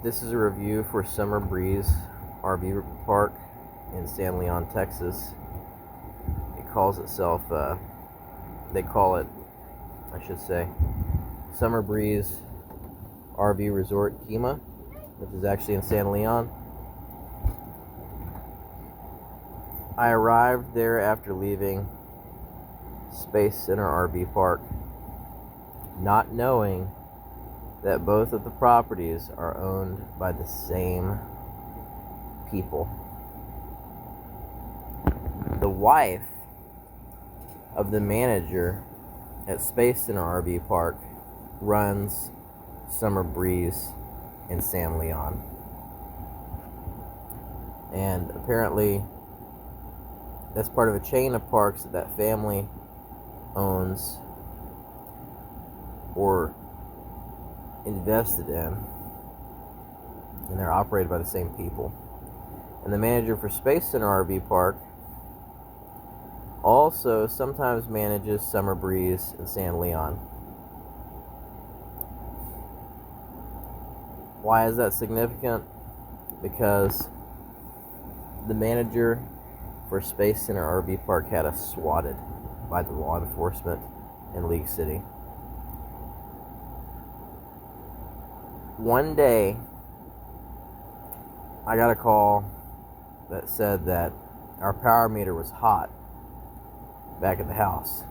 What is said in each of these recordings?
This is a review for Summer Breeze RV Park in San Leon, Texas. It calls itself, they call it, I should say, Summer Breeze RV Resort Kemah, which is actually in San Leon. I arrived there after leaving Space Center RV Park, not knowing that both of the properties are owned by the same people. The wife of the manager at Space Center RV Park runs Summer Breeze in San Leon. And apparently that's part of a chain of parks that family owns or invested in, and they're operated by the same people. And the manager for Space Center RV Park also sometimes manages Summer Breeze in San Leon. Why is that significant? Because the manager for Space Center RV Park had us swatted by the law enforcement in League City. One day, I got a call that said that our power meter was hot back at the house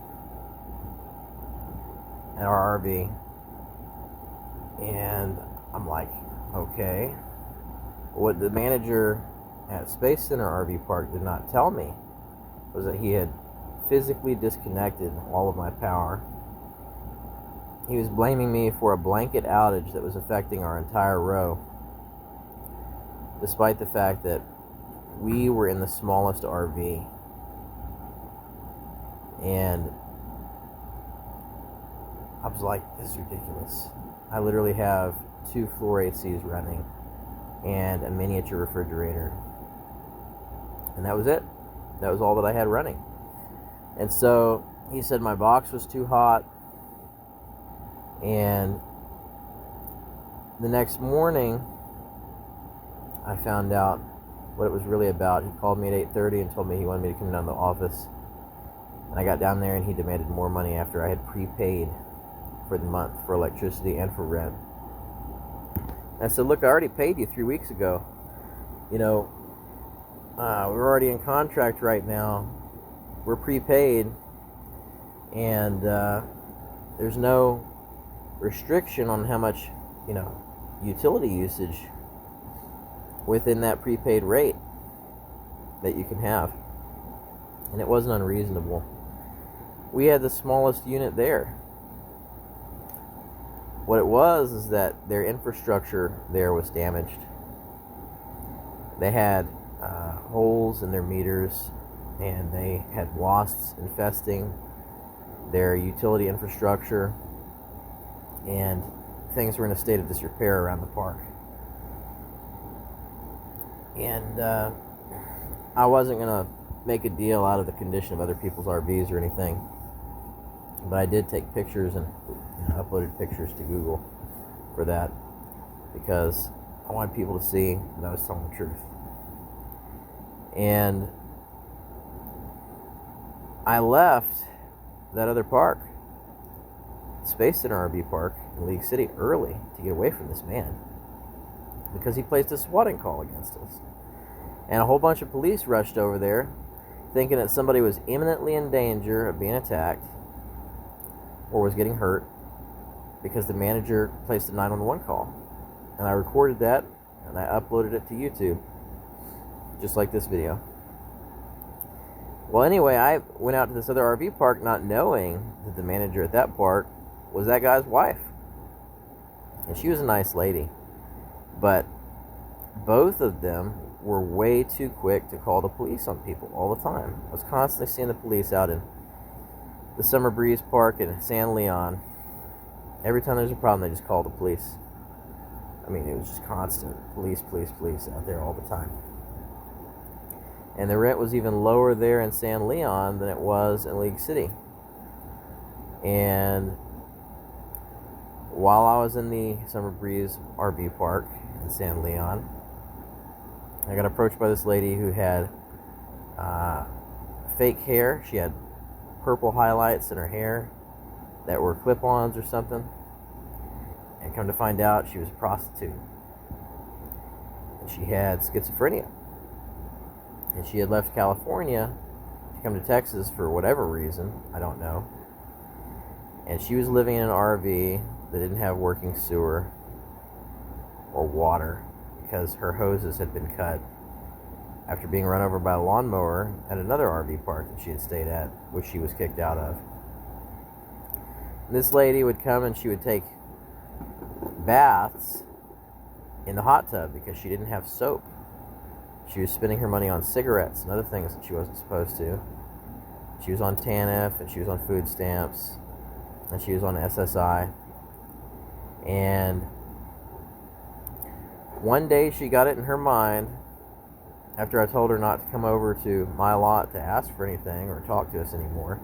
at our RV. And I'm like, okay. What the manager at Space Center RV Park did not tell me was that he had physically disconnected all of my power. He was blaming me for a blanket outage that was affecting our entire row, despite the fact that we were in the smallest RV. And I was like, this is ridiculous. I literally have 2 floor ACs running and a miniature refrigerator. And that was it. That was all that I had running. And so he said my box was too hot. And the next morning, I found out what it was really about. He called me at 8:30 and told me he wanted me to come down to the office. And I got down there and he demanded more money after I had prepaid for the month for electricity and for rent. And I said, look, I already paid you 3 weeks ago. You know, we're already in contract right now. We're prepaid. And there's no restriction on how much, utility usage within that prepaid rate that you can have. And it wasn't unreasonable. We had the smallest unit there. What it was is that their infrastructure there was damaged. They had holes in their meters, and they had wasps infesting their utility infrastructure, and things were in a state of disrepair around the park. And I wasn't going to make a deal out of the condition of other people's RVs or anything, but I did take pictures and uploaded pictures to Google for that, because I wanted people to see that I was telling the truth. And I left that other park, Space Center RV Park in League City, early to get away from this man, because he placed a swatting call against us. And a whole bunch of police rushed over there thinking that somebody was imminently in danger of being attacked or was getting hurt, because the manager placed a 911 call. And I recorded that and I uploaded it to YouTube, just like this video. Well, anyway, I went out to this other RV park not knowing that the manager at that park was that guy's wife. And she was a nice lady. But both of them were way too quick to call the police on people all the time. I was constantly seeing the police out in the Summer Breeze Park in San Leon. Every time there's a problem, they just call the police. I mean, it was just constant. Police out there all the time. And the rent was even lower there in San Leon than it was in League City. And while I was in the Summer Breeze RV Park in San Leon. I got approached by this lady who had fake hair. She had purple highlights in her hair that were clip-ons or something. And come to find out, she was a prostitute. And she had schizophrenia. And she had left California to come to Texas for whatever reason. I don't know. And she was living in an RV that didn't have working sewer or water because her hoses had been cut after being run over by a lawnmower at another RV park that she had stayed at, which she was kicked out of. And this lady would come and she would take baths in the hot tub because she didn't have soap. She was spending her money on cigarettes and other things that she wasn't supposed to. She was on TANF and she was on food stamps and she was on SSI. And one day she got it in her mind, after I told her not to come over to my lot to ask for anything or talk to us anymore,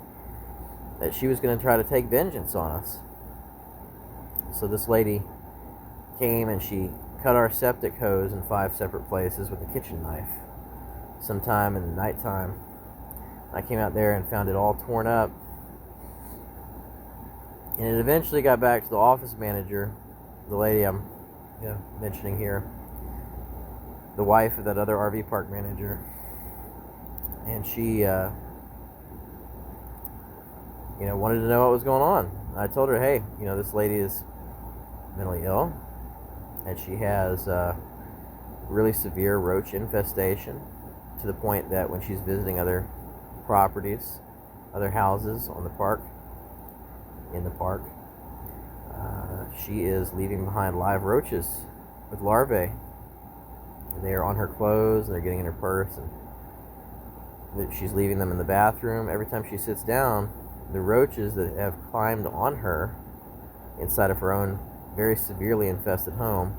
that she was going to try to take vengeance on us. So this lady came and she cut our septic hose in 5 separate places with a kitchen knife sometime in the nighttime. I came out there and found it all torn up. And it eventually got back to the office manager, the lady I'm mentioning here, the wife of that other RV park manager. And she wanted to know what was going on. I told her, hey, this lady is mentally ill, and she has really severe roach infestation to the point that when she's visiting other properties, other houses in the park, she is leaving behind live roaches with larvae. And they are on her clothes, and they're getting in her purse, and she's leaving them in the bathroom. Every time she sits down, the roaches that have climbed on her inside of her own very severely infested home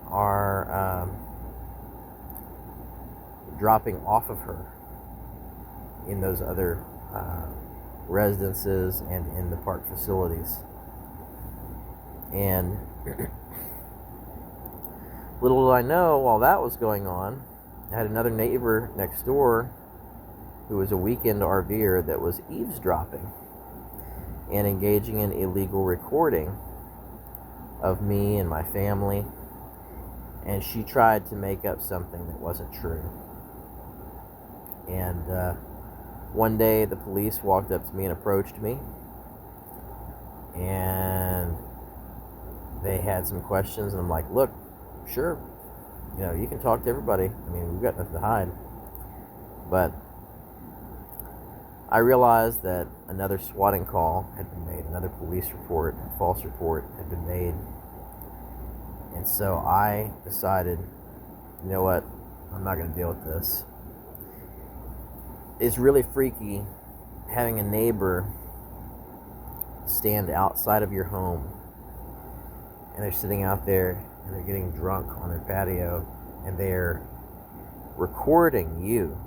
are dropping off of her in those other residences and in the park facilities. And little did I know, while that was going on, I had another neighbor next door who was a weekend RVer that was eavesdropping and engaging in illegal recording of me and my family. And she tried to make up something that wasn't true. And one day the police walked up to me and approached me, and they had some questions, and I'm like, look, sure, you can talk to everybody. I mean, we've got nothing to hide. But I realized that another swatting call had been made, another police report, a false report had been made. And so I decided, you know what, I'm not going to deal with this. It's really freaky having a neighbor stand outside of your home, and they're sitting out there and they're getting drunk on their patio, and they're recording you,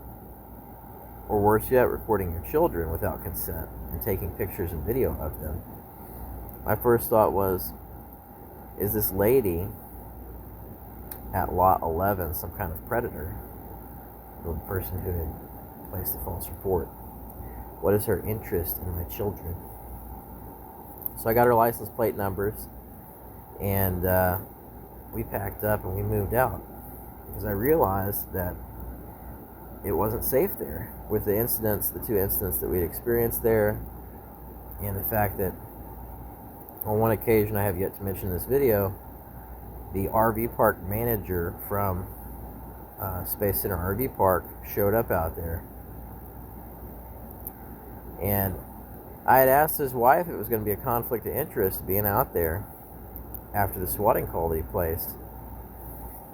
or worse yet, recording your children without consent and taking pictures and video of them. My first thought was, is this lady at lot 11 some kind of predator? The person who had placed the false report. What is her interest in my children? So I got her license plate numbers, and we packed up and we moved out, because I realized that it wasn't safe there with the 2 incidents that we'd experienced there, and the fact that on one occasion, I have yet to mention this video, the RV park manager from Space Center RV Park showed up out there. And I had asked his wife if it was going to be a conflict of interest being out there after the swatting call that he placed.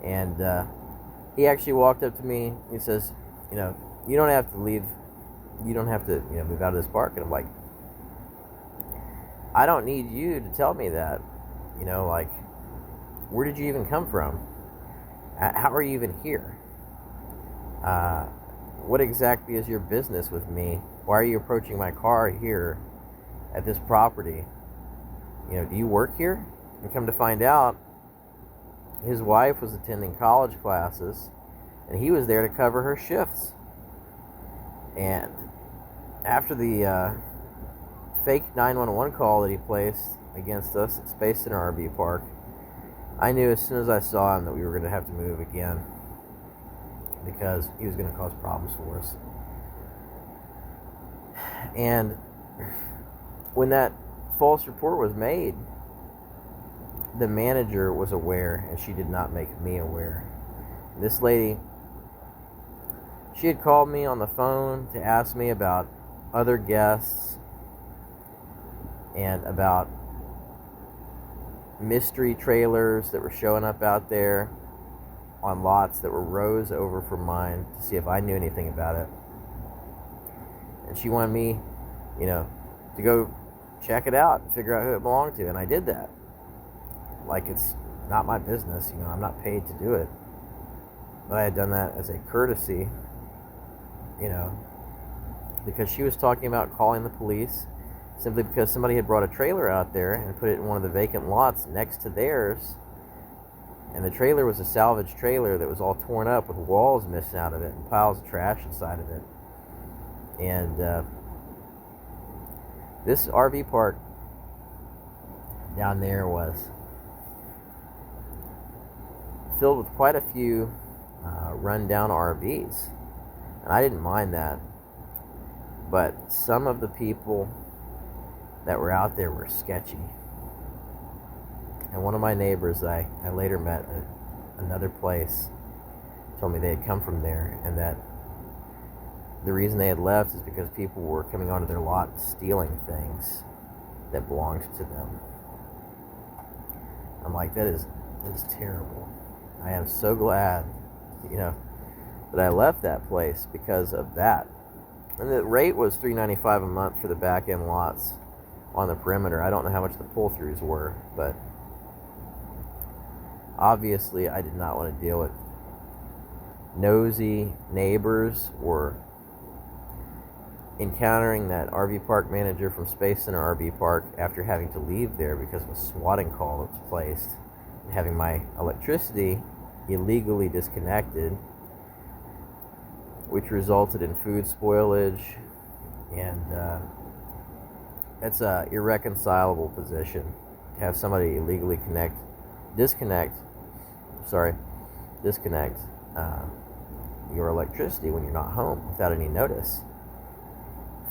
And he actually walked up to me. He says, you don't have to leave. You don't have to, move out of this park. And I'm like, I don't need you to tell me that. Where did you even come from? How are you even here? What exactly is your business with me? Why are you approaching my car here at this property? Do you work here? And come to find out, his wife was attending college classes, and he was there to cover her shifts. And after the fake 911 call that he placed against us at Space Center RV Park, I knew as soon as I saw him that we were going to have to move again, because he was going to cause problems for us. And when that false report was made, the manager was aware, and she did not make me aware. This lady, she had called me on the phone to ask me about other guests and about mystery trailers that were showing up out there on lots that were rows over from mine, to see if I knew anything about it. And she wanted me, to go check it out and figure out who it belonged to, and I did that. Like, it's not my business, I'm not paid to do it. But I had done that as a courtesy, because she was talking about calling the police simply because somebody had brought a trailer out there and put it in one of the vacant lots next to theirs. And the trailer was a salvage trailer that was all torn up with walls missing out of it and piles of trash inside of it. And this RV park down there was filled with quite a few run-down RVs. And I didn't mind that. But some of the people that were out there were sketchy. And one of my neighbors I later met at another place told me they had come from there, and that the reason they had left is because people were coming onto their lot and stealing things that belonged to them. I'm like, that is terrible. I am so glad, that I left that place because of that. And the rate was $3.95 a month for the back end lots on the perimeter. I don't know how much the pull-throughs were, but obviously I did not want to deal with nosy neighbors or encountering that RV park manager from Space Center RV Park after having to leave there because of a swatting call that was placed, and having my electricity illegally disconnected, which resulted in food spoilage, and it's a irreconcilable position to have somebody illegally disconnect your electricity when you're not home without any notice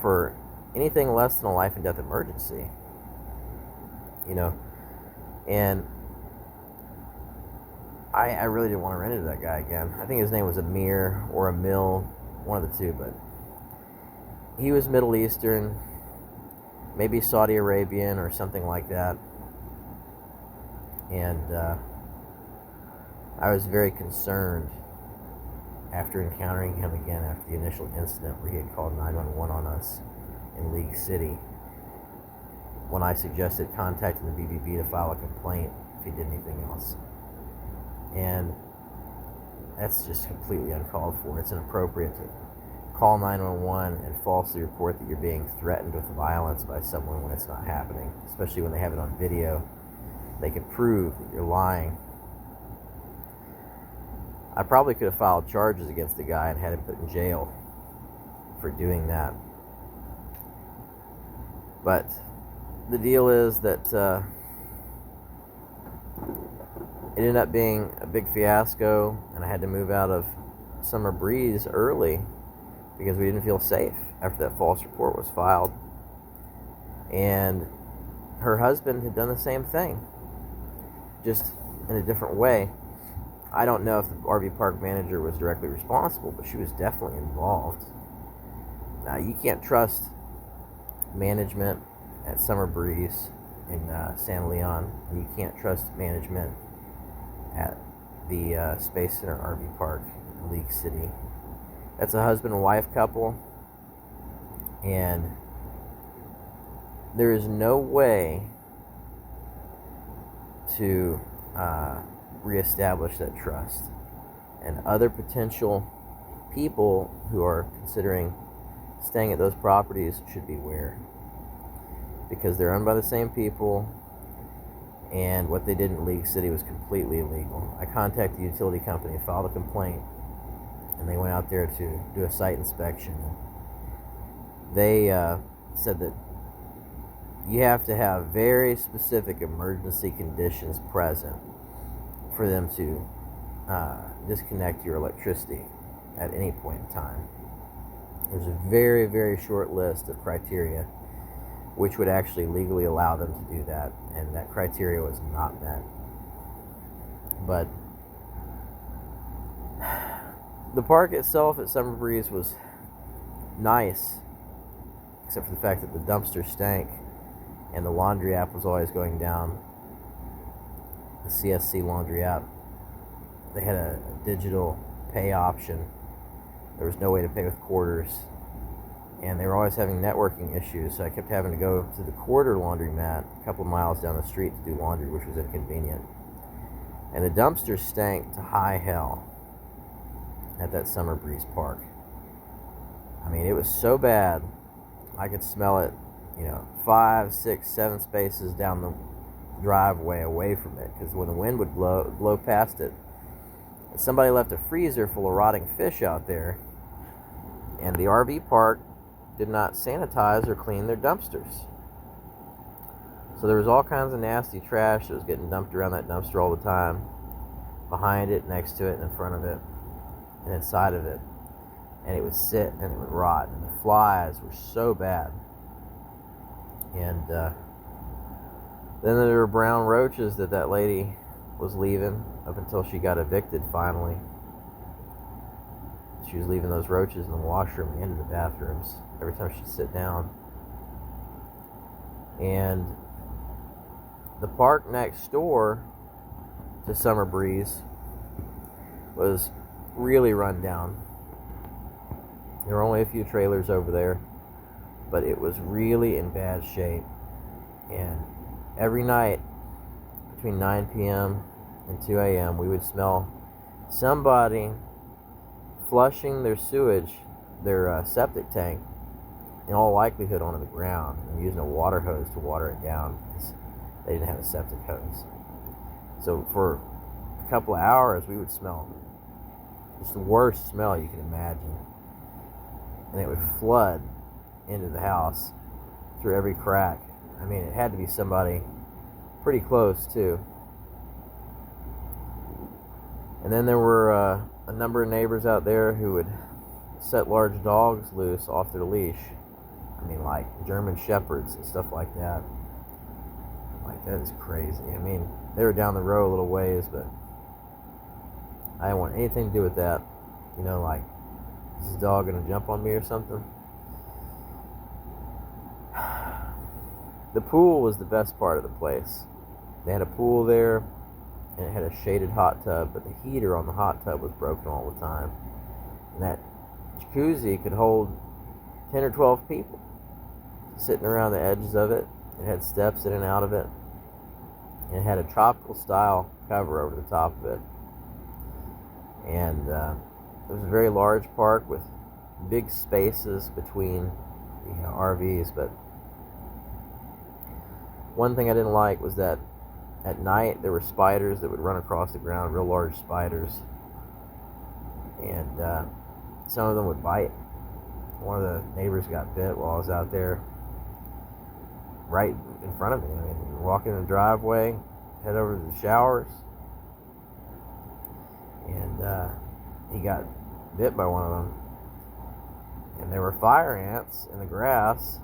for anything less than a life and death emergency. And I really didn't want to run into that guy again. I think his name was Amir or Emil, one of the two, but he was Middle Eastern, maybe Saudi Arabian or something like that. And I was very concerned after encountering him again after the initial incident where he had called 911 on us in League City, when I suggested contacting the BBB to file a complaint if he did anything else. And that's just completely uncalled for. It's inappropriate to call 911 and falsely report that you're being threatened with violence by someone when it's not happening, especially when they have it on video. They can prove that you're lying. I probably could have filed charges against the guy and had him put in jail for doing that. But the deal is that it ended up being a big fiasco, and I had to move out of Summer Breeze early because we didn't feel safe after that false report was filed. And her husband had done the same thing, just in a different way. I don't know if the RV park manager was directly responsible, but she was definitely involved. Now, you can't trust management at Summer Breeze in San Leon, and you can't trust management at the Space Center RV Park in League City. That's a husband and wife couple, and there is no way to reestablish that trust. And other potential people who are considering staying at those properties should beware, because they're owned by the same people. And what they did in League City was completely illegal. I contacted the utility company, filed a complaint, and they went out there to do a site inspection. They said that you have to have very specific emergency conditions present for them to disconnect your electricity at any point in time. There's a very, very short list of criteria which would actually legally allow them to do that, and that criteria was not met. But the park itself at Summer Breeze was nice, except for the fact that the dumpster stank and the laundry app was always going down. The CSC laundry app, they had a digital pay option. There was no way to pay with quarters, and they were always having networking issues, so I kept having to go to the quarter laundromat a couple of miles down the street to do laundry, which was inconvenient. And the dumpster stank to high hell at that Summer Breeze park. I mean, it was so bad, I could smell it, 5, 6, 7 spaces down the driveway away from it, because when the wind would blow past it, somebody left a freezer full of rotting fish out there, and the RV park did not sanitize or clean their dumpsters. So there was all kinds of nasty trash that was getting dumped around that dumpster all the time, behind it, next to it, in front of it, and inside of it. And it would sit and it would rot, and the flies were so bad. And then there were brown roaches that lady was leaving up until she got evicted finally. She was leaving those roaches in the washroom and into the bathrooms every time she'd sit down. And the park next door to Summer Breeze was really run down. There were only a few trailers over there, but it was really in bad shape. And every night between 9 p.m. and 2 a.m. we would smell somebody flushing their sewage, their septic tank, in all likelihood onto the ground, and using a water hose to water it down because they didn't have a septic hose. So for a couple of hours we would smell just the worst smell you can imagine, and it would flood into the house through every crack. I mean, it had to be somebody pretty close too. And then there were a number of neighbors out there who would set large dogs loose off their leash. I mean, like German Shepherds and stuff like that. Like, that is crazy. I mean, they were down the road a little ways, but I didn't want anything to do with that. Like, is this dog gonna jump on me or something? The pool was the best part of the place. They had a pool there, and it had a shaded hot tub, but the heater on the hot tub was broken all the time. And that jacuzzi could hold 10 or 12 people sitting around the edges of it. It had steps in and out of it. And it had a tropical style cover over the top of it. And it was a very large park with big spaces between the RVs. But one thing I didn't like was that at night there were spiders that would run across the ground, real large spiders. And some of them would bite. One of the neighbors got bit while I was out there, right in front of me. I mean, walking in the driveway, head over to the showers, and he got bit by one of them. And there were fire ants in the grass,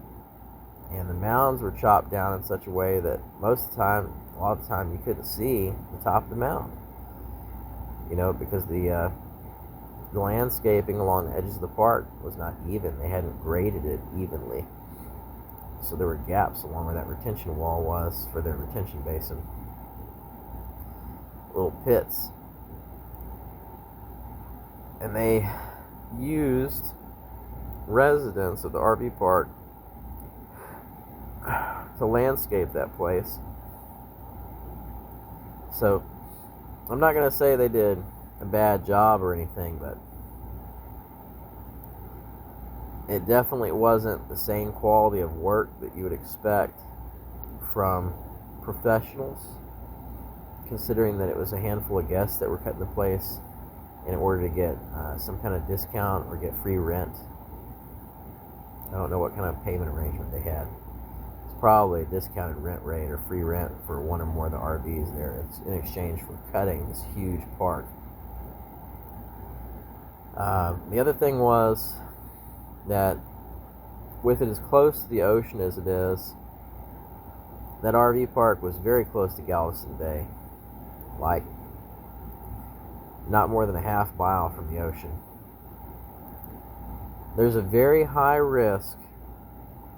and the mounds were chopped down in such a way that a lot of the time, you couldn't see the top of the mound. Because the landscaping along the edges of the park was not even. They hadn't graded it evenly. So there were gaps along where that retention wall was for their retention basin. Little pits. And they used residents of the RV park to landscape that place. So I'm not going to say they did a bad job or anything, but it definitely wasn't the same quality of work that you would expect from professionals considering that it was a handful of guests that were cut into place in order to get some kind of discount or get free rent. I don't know what kind of payment arrangement they had. It's probably a discounted rent rate or free rent for one or more of the RVs there. It's in exchange for cutting this huge park. The other thing was that with it as close to the ocean as it is, that RV park was very close to Galveston Bay, like not more than a half mile from the ocean. There's a very high risk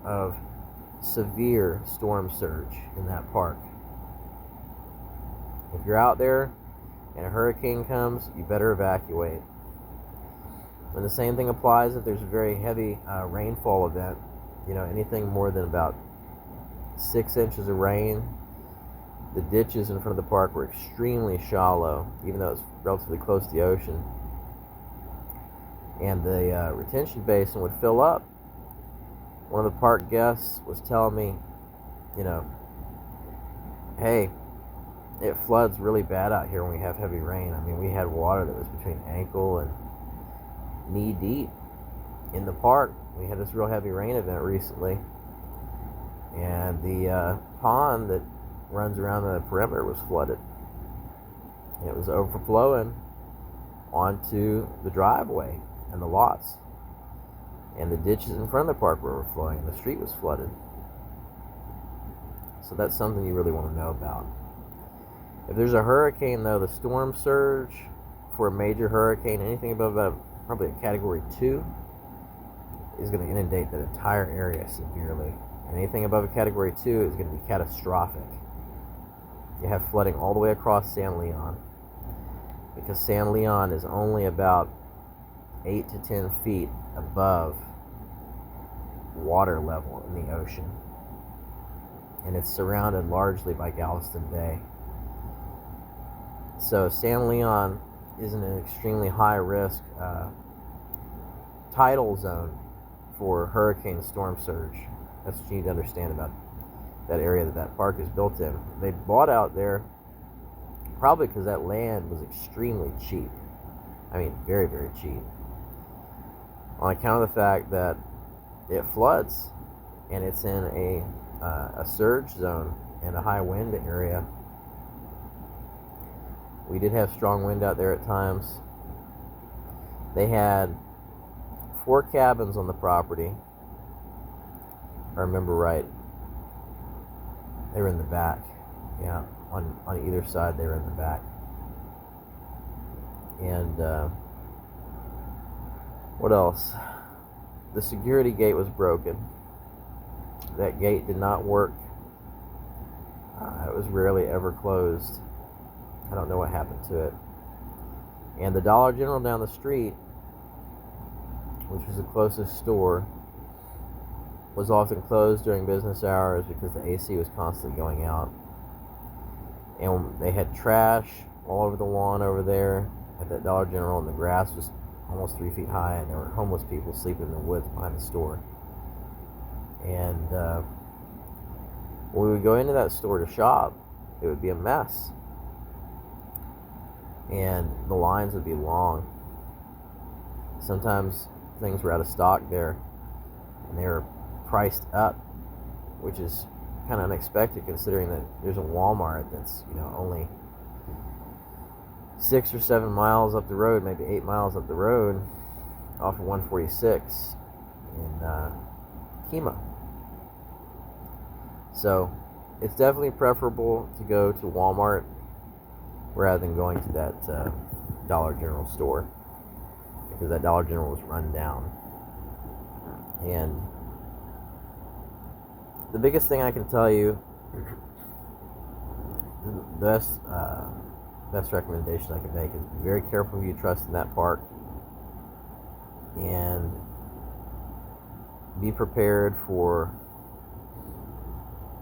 of severe storm surge in that park. If you're out there and a hurricane comes, you better evacuate. And the same thing applies if there's a very heavy rainfall event. Anything more than about 6 inches of rain. The ditches in front of the park were extremely shallow, even though it's relatively close to the ocean. And the retention basin would fill up. One of the park guests was telling me, hey, it floods really bad out here when we have heavy rain. I mean, we had water that was between ankle and knee deep in the park. We had this real heavy rain event recently, and the pond that runs around the perimeter was flooded, and it was overflowing onto the driveway and the lots, and the ditches in front of the park were overflowing, and the street was flooded. So that's something you really want to know about. If there's a hurricane, though, the storm surge for a major hurricane, anything above probably a Category 2, is going to inundate that entire area severely. And anything above a Category 2 is going to be catastrophic. You have flooding all the way across San Leon, because San Leon is only about 8 to 10 feet above water level in the ocean, and it's surrounded largely by Galveston Bay. So San Leon is in an extremely high risk tidal zone for hurricane storm surge. That's what you need to understand about that area that park is built in. They bought out there probably because that land was extremely cheap. I mean, very, very cheap. On account of the fact that it floods and it's in a surge zone and a high wind area. We did have strong wind out there at times. They had 4 cabins on the property. If I remember right. They were in the back. Yeah, on either side they were in the back. And what else? The security gate was broken. That gate did not work. It was rarely ever closed. I don't know what happened to it. And the Dollar General down the street, which was the closest store, was often closed during business hours because the AC was constantly going out. And they had trash all over the lawn over there at that Dollar General, and the grass was almost 3 feet high, and there were homeless people sleeping in the woods behind the store. And when we would go into that store to shop, it would be a mess. And the lines would be long. Sometimes things were out of stock there, and they were priced up, which is kind of unexpected considering that there's a Walmart that's only 6 or 7 miles up the road, maybe 8 miles up the road, off of 146 in Kemah. So it's definitely preferable to go to Walmart rather than going to that Dollar General store, because that Dollar General was run down. And the biggest thing I can tell you, the best recommendation I can make is be very careful who you trust in that park, and be prepared for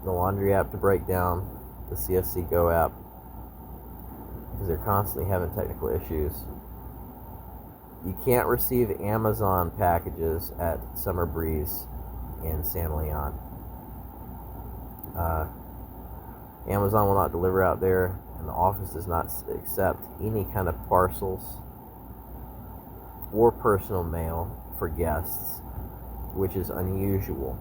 the laundry app to break down, the CSC Go app, because they're constantly having technical issues. You can't receive Amazon packages at Summer Breeze in San Leon. Amazon will not deliver out there and the office does not accept any kind of parcels or personal mail for guests, which is unusual.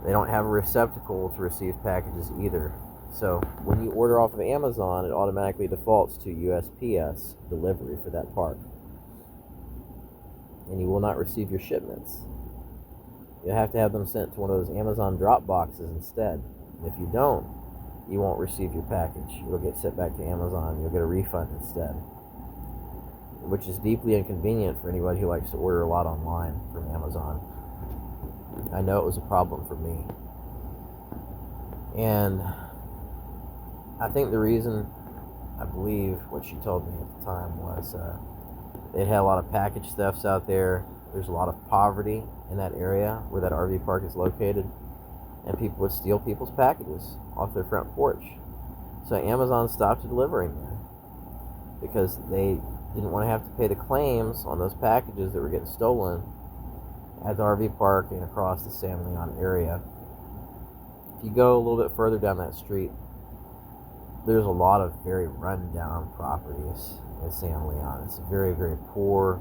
They don't have a receptacle to receive packages either. So when you order off of Amazon, it automatically defaults to USPS delivery for that park. And you will not receive your shipments. You'll have to have them sent to one of those Amazon drop boxes instead. And if you don't, you won't receive your package. It'll get sent back to Amazon. You'll get a refund instead, which is deeply inconvenient for anybody who likes to order a lot online from Amazon. I know it was a problem for me. And I think the reason, I believe what she told me at the time was they had a lot of package thefts out there. There's a lot of poverty in that area where that RV park is located, and people would steal people's packages off their front porch. So Amazon stopped delivering there because they didn't want to have to pay the claims on those packages that were getting stolen at the RV park and across the San Leon area. If you go a little bit further down that street, there's a lot of very run-down properties in San Leon. It's a very, very poor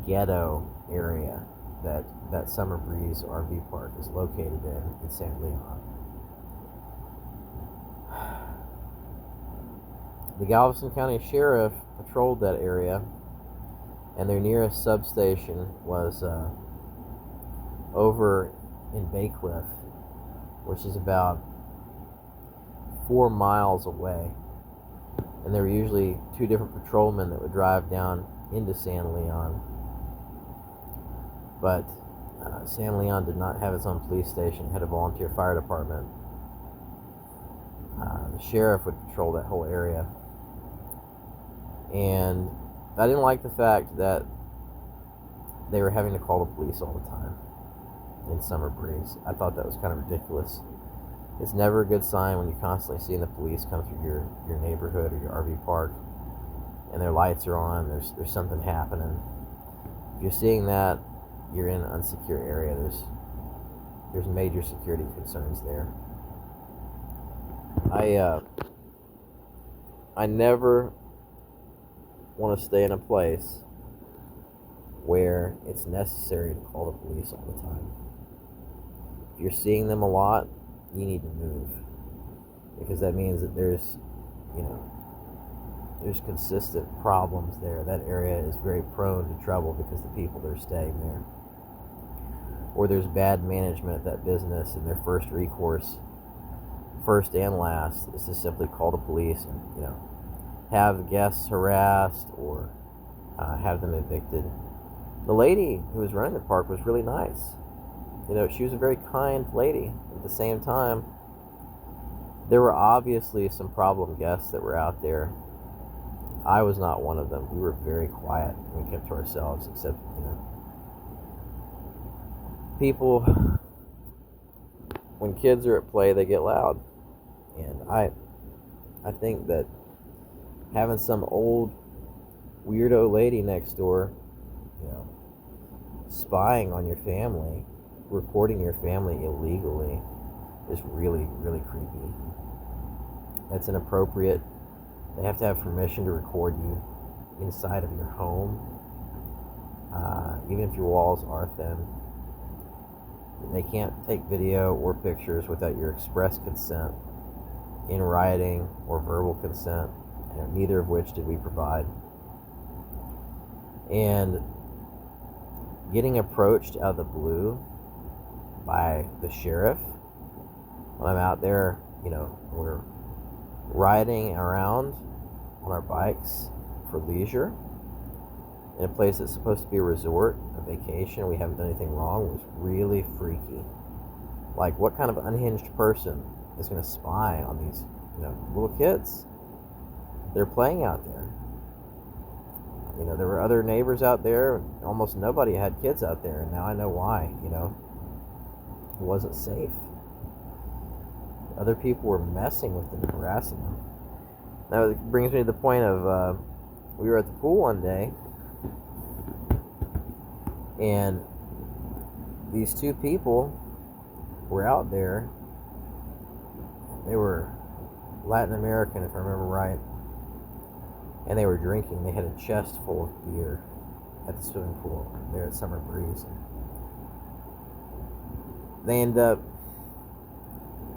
ghetto area that Summer Breeze RV Park is located in San Leon. The Galveston County Sheriff patrolled that area, and their nearest substation was over in Bay Cliff, which is about 4 miles away. And there were usually 2 different patrolmen that would drive down into San Leon. But San Leon did not have its own police station. It had a volunteer fire department. The sheriff would patrol that whole area. And I didn't like the fact that they were having to call the police all the time in Summer Breeze. I thought that was kind of ridiculous. It's never a good sign when you're constantly seeing the police come through your neighborhood or your RV park and their lights are on, there's something happening. If you're seeing that, you're in an unsecure area. There's major security concerns there. I never want to stay in a place where it's necessary to call the police all the time. If you're seeing them a lot, you need to move, because that means that there's consistent problems there. That area is very prone to trouble because the people that are staying there, or there's bad management at that business, and their first recourse, first and last, is to simply call the police and have the guests harassed or have them evicted. The lady who was running the park was really nice. She was a very kind lady. At the same time, there were obviously some problem guests that were out there. I was not one of them. We were very quiet. We kept to ourselves, except, people, when kids are at play, they get loud. And I think that having some old weirdo lady next door, spying on your family, recording your family illegally, is really, really creepy. That's inappropriate. They have to have permission to record you inside of your home, even if your walls are thin. They can't take video or pictures without your express consent, in writing or verbal consent, neither of which did we provide. And getting approached out of the blue by the sheriff when I'm out there, we're riding around on our bikes for leisure in a place that's supposed to be a resort, a vacation, we haven't done anything wrong, was really freaky. Like, what kind of unhinged person is going to spy on these, little kids? They're playing out there. There were other neighbors out there. Almost nobody had kids out there, and now I know why. It wasn't safe. Other people were messing with them, harassing them. Now it brings me to the point of we were at the pool one day, and these 2 people were out there. They were Latin American, if I remember right, and they were drinking. They had a chest full of beer at the swimming pool there at Summer Breeze. They end up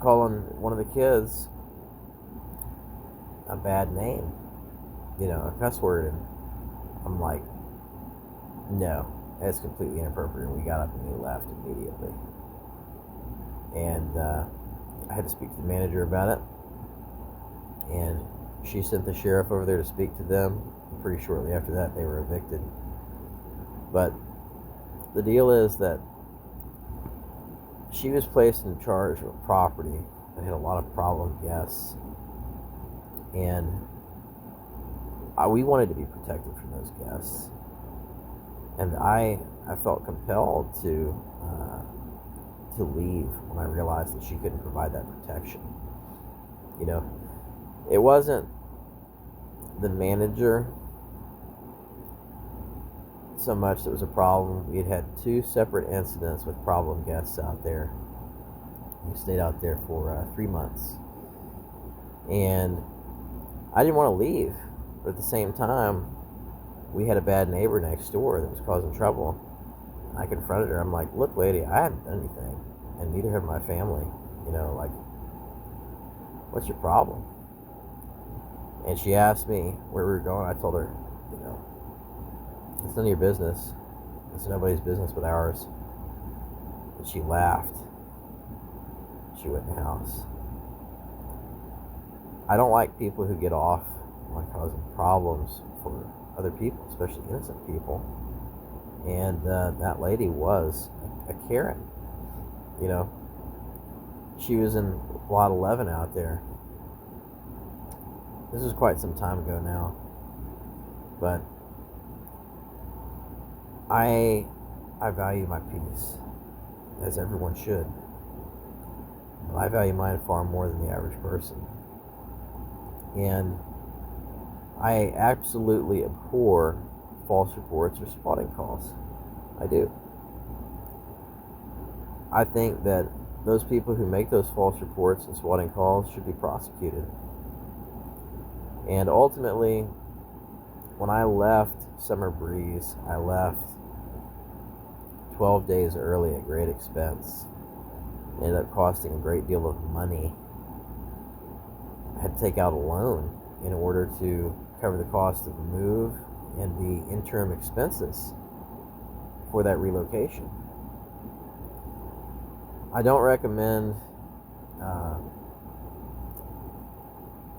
calling one of the kids a bad name, a cuss word, and I'm like, no, that's completely inappropriate. And we got up and we left immediately. And I had to speak to the manager about it, and she sent the sheriff over there to speak to them. Pretty shortly after that, they were evicted. But the deal is that she was placed in charge of a property that had a lot of problem guests, and we wanted to be protected from those guests. And I felt compelled to leave when I realized that she couldn't provide that protection. It wasn't the manager so much that was a problem. We had 2 separate incidents with problem guests out there. We stayed out there for 3 months, and I didn't want to leave, but at the same time, we had a bad neighbor next door that was causing trouble. I confronted her. I'm like, look, lady, I haven't done anything, and neither have my family. What's your problem? And she asked me where we were going. I told her, it's none of your business. It's nobody's business but ours. And she laughed. She went in the house. I don't like people who get off on causing problems for other people, especially innocent people. And that lady was a Karen. She was in lot 11 out there. This is quite some time ago now, but I value my peace, as everyone should. But I value mine far more than the average person. And I absolutely abhor false reports or spotting calls. I do. I think that those people who make those false reports and swatting calls should be prosecuted. And ultimately, when I left Summer Breeze, I left 12 days early at great expense. It ended up costing a great deal of money. I had to take out a loan in order to cover the cost of the move and the interim expenses for that relocation. I don't recommend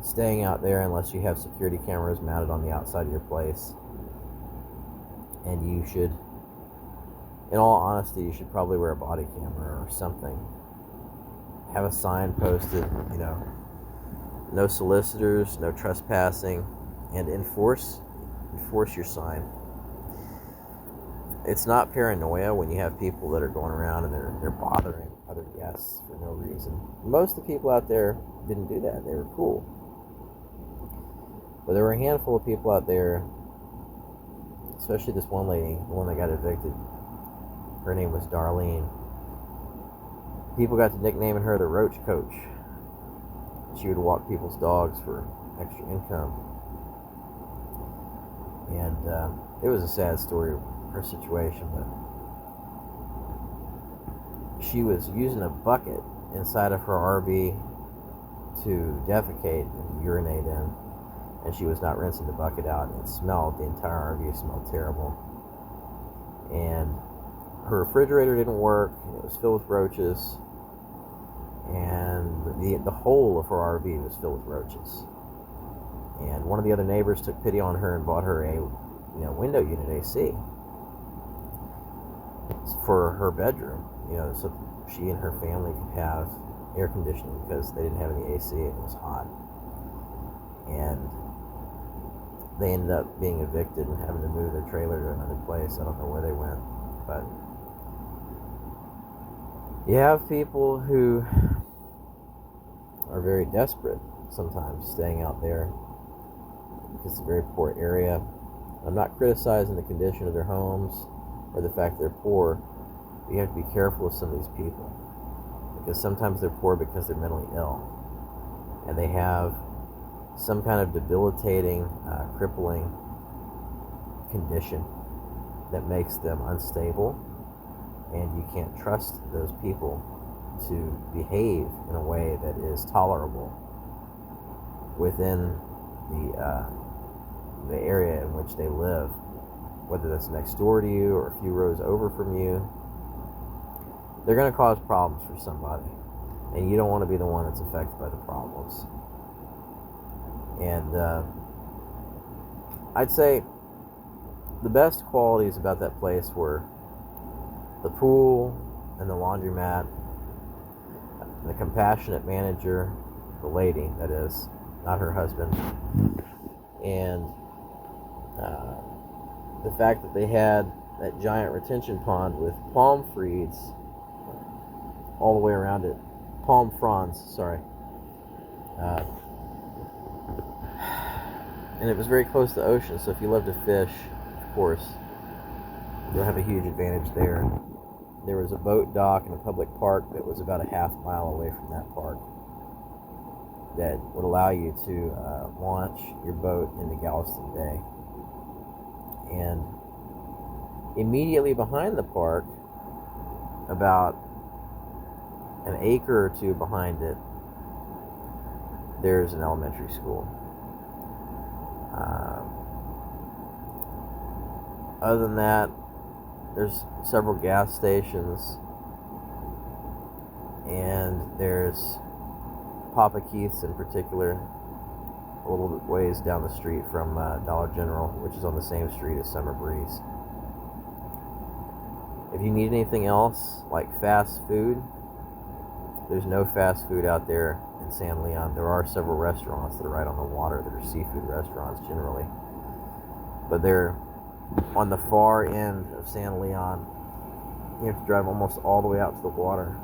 staying out there unless you have security cameras mounted on the outside of your place. And you should, in all honesty, you should probably wear a body camera or something. Have a sign posted, no solicitors, no trespassing, and enforce your sign. It's not paranoia when you have people that are going around and they're bothering other guests for no reason. Most of the people out there didn't do that. They were cool. But there were a handful of people out there, especially this one lady, the one that got evicted. Her name was Darlene. People got to nicknaming her the Roach Coach. She would walk people's dogs for extra income. And it was a sad story, her situation, but she was using a bucket inside of her RV to defecate and urinate in, and she was not rinsing the bucket out, and it smelled. The entire RV smelled terrible. And her refrigerator didn't work, and it was filled with roaches, and the whole of her RV was filled with roaches. And one of the other neighbors took pity on her and bought her a window unit AC for her bedroom, so she and her family could have air conditioning, because they didn't have any AC and it was hot. And they ended up being evicted and having to move their trailer to another place. I don't know where they went, but you have people who are very desperate sometimes staying out there because it's a very poor area. I'm not criticizing the condition of their homes or the fact they're poor, but you have to be careful with some of these people, because sometimes they're poor because they're mentally ill. and they have some kind of debilitating, crippling condition that makes them unstable, and you can't trust those people to behave in a way that is tolerable within the area in which they live, whether that's next door to you or a few rows over from you. They're going to cause problems for somebody, and you don't want to be the one that's affected by the problems. And I'd say the best qualities about that place were the pool and the laundromat, the compassionate manager, the lady, that is, not her husband, and the fact that they had that giant retention pond with palm fronds all the way around it. Palm fronds, sorry. And it was very close to the ocean, so if you love to fish, of course, you'll have a huge advantage there. There was a boat dock and a public park that was about a half mile away from that park that would allow you to launch your boat into Galveston Bay. And immediately behind the park, about an acre or two behind it, there's an elementary school. Other than that, there's several gas stations, and there's Papa Keith's in particular, a little bit ways down the street from Dollar General, which is on the same street as Summer Breeze. If you need anything else, like fast food, there's no fast food out there in San Leon. There are several restaurants that are right on the water that are seafood restaurants generally, but they're on the far end of San Leon. You have to drive almost all the way out to the water.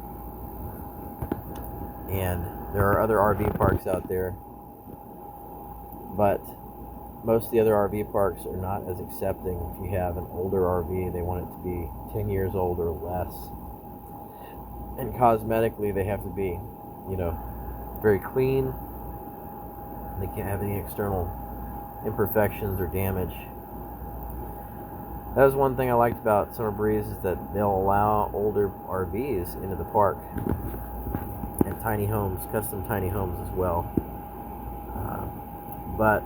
And there are other RV parks out there, but most of the other RV parks are not as accepting. If you have an older RV, they want it to be 10 years old or less. And cosmetically, they have to be, very clean. They can't have any external imperfections or damage. That was one thing I liked about Summer Breeze, is that they'll allow older RVs into the park, and tiny homes, custom tiny homes as well. But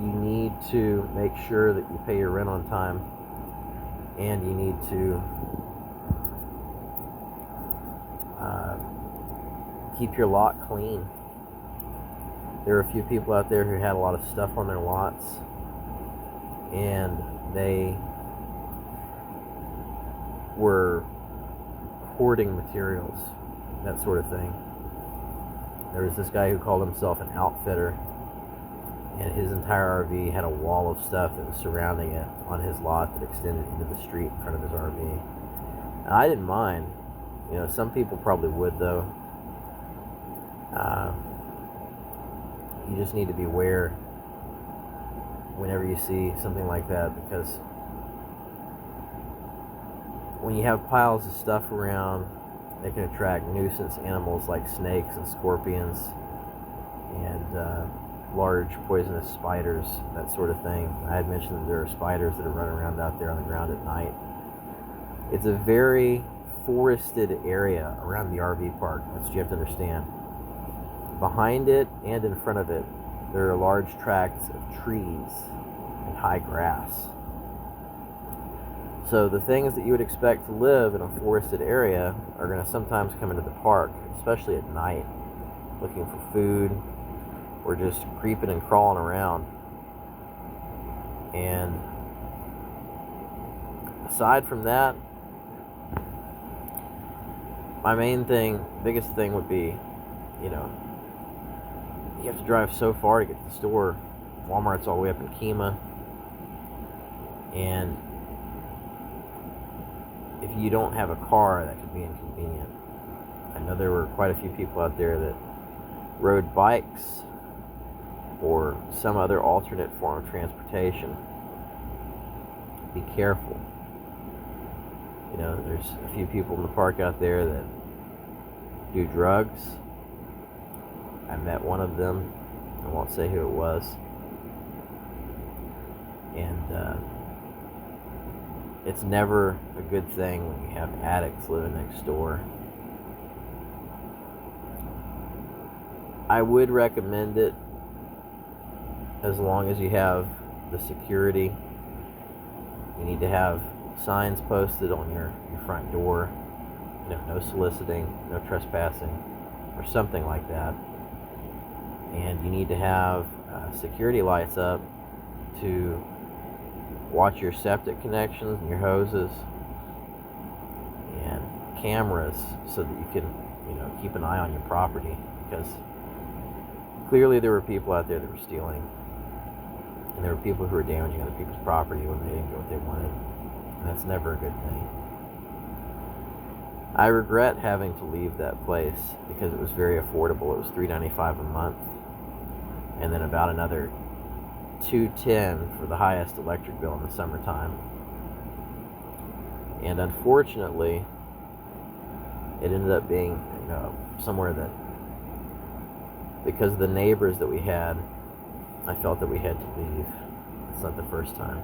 you need to make sure that you pay your rent on time, and you need to keep your lot clean. There are a few people out there who had a lot of stuff on their lots, and they were hoarding materials, that sort of thing. There was this guy who called himself an outfitter, and his entire RV had a wall of stuff that was surrounding it on his lot that extended into the street in front of his RV. And I didn't mind. Some people probably would, though. You just need to be aware whenever you see something like that, because when you have piles of stuff around, they can attract nuisance animals like snakes and scorpions and large poisonous spiders, that sort of thing. I had mentioned that there are spiders that are running around out there on the ground at night. It's a very forested area around the RV park. That's what you have to understand. Behind it and in front of it, there are large tracts of trees and high grass. So the things that you would expect to live in a forested area are going to sometimes come into the park, especially at night, looking for food or just creeping and crawling around. And aside from that, my biggest thing would be, you have to drive so far to get to the store. Walmart's all the way up in Kemah. And if you don't have a car, that could be inconvenient. I know there were quite a few people out there that rode bikes or some other alternate form of transportation. Be careful. There's a few people in the park out there that do drugs, I met one of them. I won't say who it was. And it's never a good thing when you have addicts living next door. I would recommend it as long as you have the security. You need to have signs posted on your front door, no soliciting, no trespassing, or something like that. And you need to have security lights up to watch your septic connections and your hoses, and cameras so that you can, keep an eye on your property, because clearly there were people out there that were stealing, and there were people who were damaging other people's property when they didn't get what they wanted, and that's never a good thing. I regret having to leave that place because it was very affordable. It was $3.95 a month, and then about another $2.10 for the highest electric bill in the summertime. And unfortunately, it ended up being, somewhere that, because of the neighbors that we had, I felt that we had to leave. It's not the first time.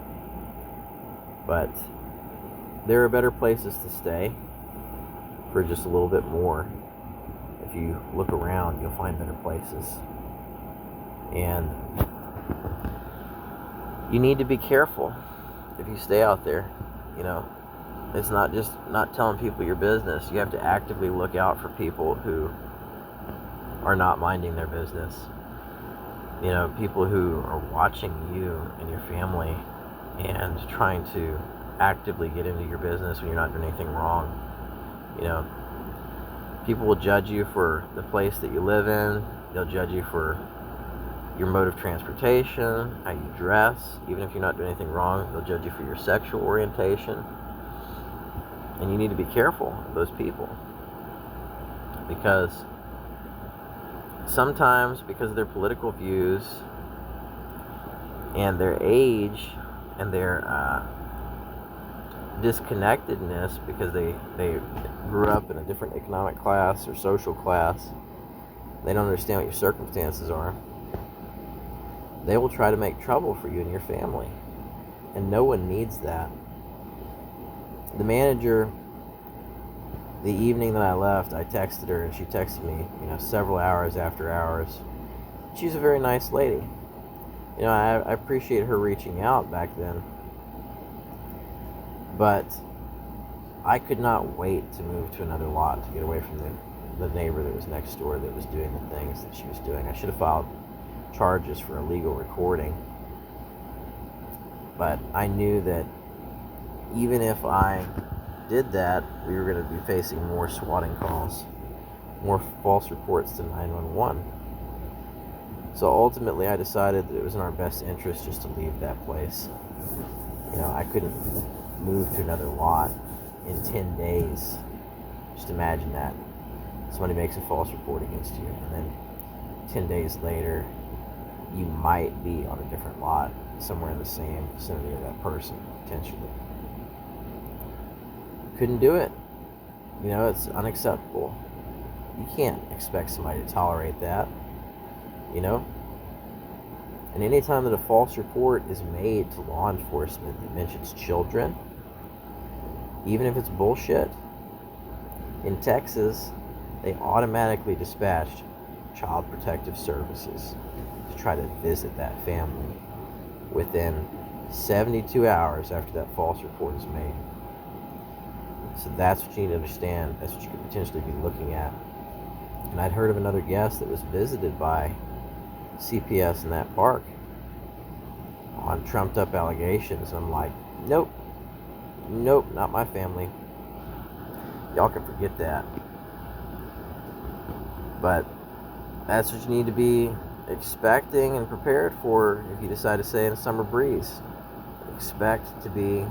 But there are better places to stay for just a little bit more. If you look around, you'll find better places. And you need to be careful if you stay out there. It's not just not telling people your business. You have to actively look out for people who are not minding their business. People who are watching you and your family and trying to actively get into your business when you're not doing anything wrong. People will judge you for the place that you live in. They'll judge you for your mode of transportation, how you dress. Even if you're not doing anything wrong, they'll judge you for your sexual orientation. And you need to be careful of those people, because sometimes, because of their political views and their age and their disconnectedness, because they grew up in a different economic class or social class, they don't understand what your circumstances are, they will try to make trouble for you and your family. And no one needs that. The manager, the evening that I left, I texted her, and she texted me, several hours after hours. She's a very nice lady. I appreciate her reaching out back then. But I could not wait to move to another lot to get away from the neighbor that was next door that was doing the things that she was doing. I should have filed charges for illegal recording. But I knew that even if I did that, we were going to be facing more swatting calls, more false reports to 911. So ultimately, I decided that it was in our best interest just to leave that place. I couldn't move to another lot in 10 days. Just imagine that. Somebody makes a false report against you, and then 10 days later, you might be on a different lot, somewhere in the same vicinity of that person, potentially. Couldn't do it. It's unacceptable. You can't expect somebody to tolerate that. And anytime that a false report is made to law enforcement that mentions children, even if it's bullshit, in Texas, they automatically dispatched Child Protective Services to try to visit that family within 72 hours after that false report is made. So that's what you need to understand. That's what you could potentially be looking at. And I'd heard of another guest that was visited by CPS in that park on trumped up allegations. I'm like, nope, not my family. Y'all can forget that. But that's what you need to be expecting and prepared for if you decide to stay in a summer breeze. Expect to be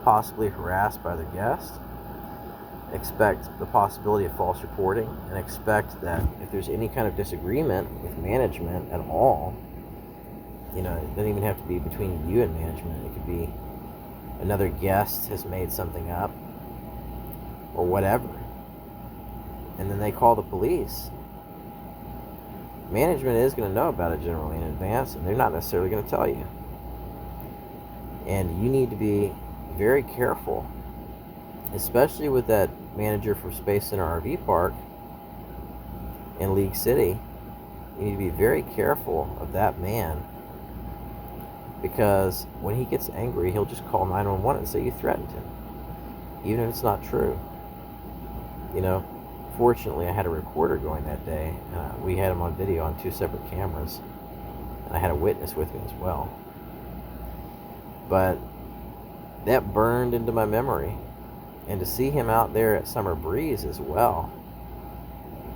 possibly harassed by their guest. Expect the possibility of false reporting, and expect that if there's any kind of disagreement with management at all, it doesn't even have to be between you and management. It could be another guest has made something up or whatever, and then they call the police. management is going to know about it generally in advance, and they're not necessarily going to tell you. And you need to be very careful, especially with that manager for Space Center RV Park in League City. You need to be very careful of that man, because when he gets angry, he'll just call 911 and say you threatened him, even if it's not true. You know, fortunately, I had a recorder going that day. We had him on video on 2 separate cameras, and I had a witness with me as well. But that burned into my memory. And to see him out there at Summer Breeze as well,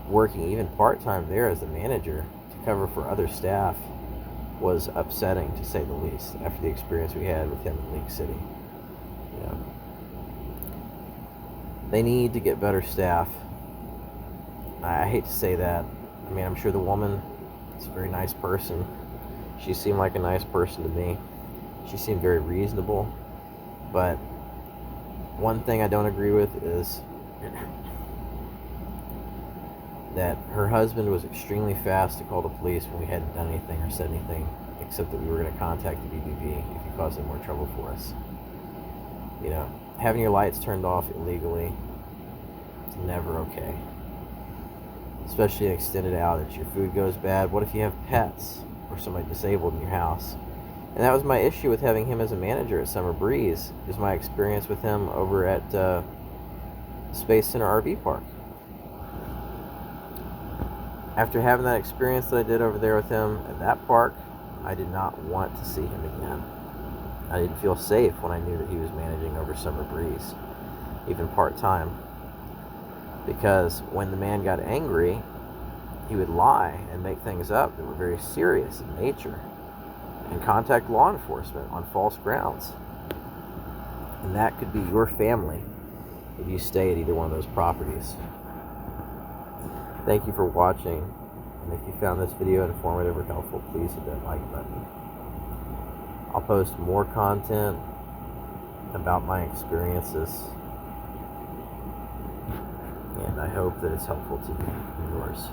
working even part-time there as the manager to cover for other staff, was upsetting, to say the least, after the experience we had with him in League City. You know, they need to get better staff. I hate to say that. I mean, I'm sure the woman is a very nice person. She seemed like a nice person to me. She seemed very reasonable. But one thing I don't agree with is that her husband was extremely fast to call the police when we hadn't done anything or said anything, except that we were going to contact the BBB if he caused any more trouble for us. You know, having your lights turned off illegally is never okay. Especially an extended outage. Your food goes bad. What if you have pets or somebody disabled in your house? And that was my issue with having him as a manager at Summer Breeze, is my experience with him over at Space Center RV Park. After having that experience that I did over there with him at that park, I did not want to see him again. I didn't feel safe when I knew that he was managing over Summer Breeze, even part-time. Because when the man got angry, he would lie and make things up that were very serious in nature, and contact law enforcement on false grounds. And that could be your family if you stay at either one of those properties. Thank you for watching, and if you found this video informative or helpful, please hit that like button. I'll post more content about my experiences, and I hope that it's helpful to you and yours.